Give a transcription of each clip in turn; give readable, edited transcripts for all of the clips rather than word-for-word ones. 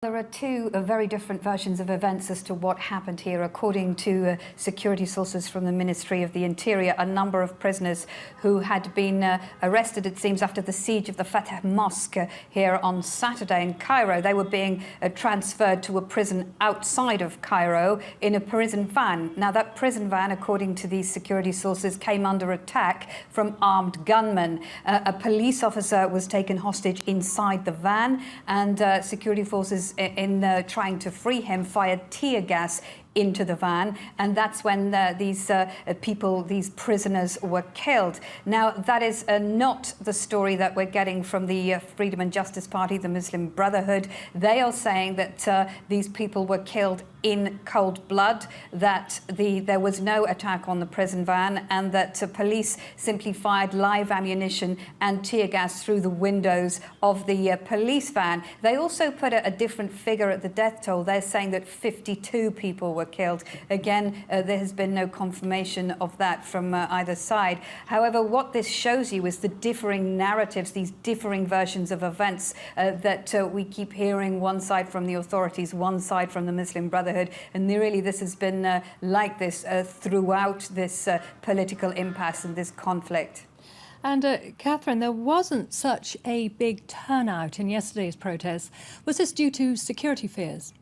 There are two very different versions of events as to what happened here. According to security sources from the Ministry of the Interior, a number of prisoners who had been arrested, it seems, after the siege of the Fatah Mosque here on Saturday in Cairo. They were being transferred to a prison outside of Cairo in a prison van. Now, that prison van, according to these security sources, came under attack from armed gunmen. A police officer was taken hostage inside the van, and security forces in trying to free him fired tear gas into the van, and that's when these prisoners were killed. Now, that is not the story that we're getting from the Freedom and Justice Party, the Muslim Brotherhood. They are saying that these people were killed in cold blood, that there was no attack on the prison van, and that police simply fired live ammunition and tear gas through the windows of the police van. They also put a different figure at the death toll. They're saying that 52 people were killed. Again, there has been no confirmation of that from either side. However, what this shows you is the differing narratives, these differing versions of events that we keep hearing, one side from the authorities, one side from the Muslim Brotherhood. And really, this has been like this throughout this political impasse and this conflict. And Catherine, there wasn't such a big turnout in yesterday's protests. Was this due to security fears?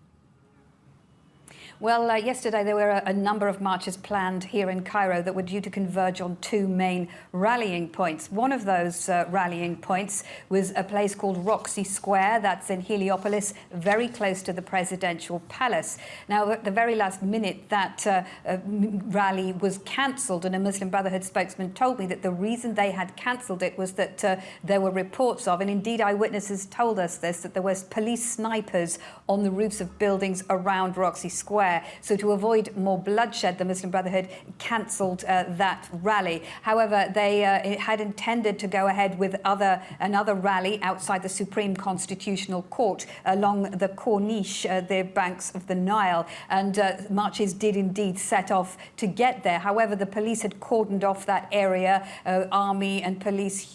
Well, yesterday there were a number of marches planned here in Cairo that were due to converge on two main rallying points. One of those rallying points was a place called Roxy Square, that's in Heliopolis, very close to the presidential palace. Now, at the very last minute, that rally was cancelled, and a Muslim Brotherhood spokesman told me that the reason they had cancelled it was that there were reports of, and indeed eyewitnesses told us this, that there was police snipers on the roofs of buildings around Roxy Square. So to avoid more bloodshed, the Muslim Brotherhood cancelled that rally. However, they had intended to go ahead with another rally outside the Supreme Constitutional Court along the Corniche, the banks of the Nile, and marches did indeed set off to get there. However, the police had cordoned off that area, army and police,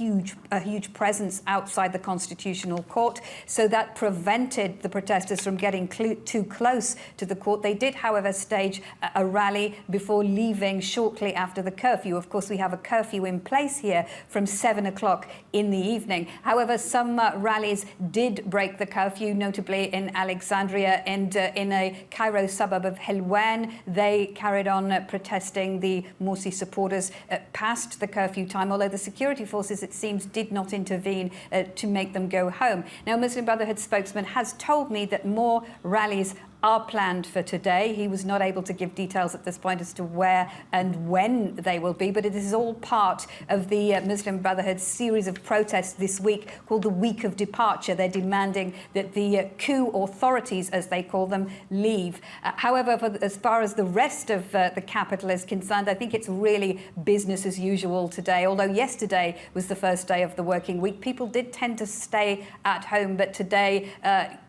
a huge presence outside the Constitutional Court, so that prevented the protesters from getting too close to the court. They did, however, stage a rally before leaving shortly after the curfew. Of course, we have a curfew in place here from 7 o'clock in the evening. However, some rallies did break the curfew, notably in Alexandria and in a Cairo suburb of Helwan. They carried on protesting, the Morsi supporters, past the curfew time, although the security forces, it seems, did not intervene to make them go home. Now, Muslim Brotherhood spokesman has told me that more rallies are planned for today. He was not able to give details at this point as to where and when they will be, but it is all part of the Muslim Brotherhood's series of protests this week called the Week of Departure. They're demanding that the coup authorities, as they call them, leave. However, as far as the rest of the capital is concerned, I think it's really business as usual today. Although yesterday was the first day of the working week, people did tend to stay at home, but today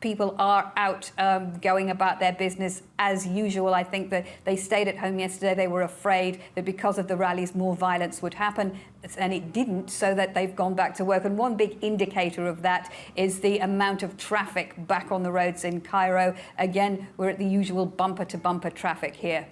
people are out going about their business as usual. I think that they stayed at home yesterday. They were afraid that because of the rallies, more violence would happen, and it didn't, so that they've gone back to work. And one big indicator of that is the amount of traffic back on the roads in Cairo. Again, we're at the usual bumper-to-bumper traffic here.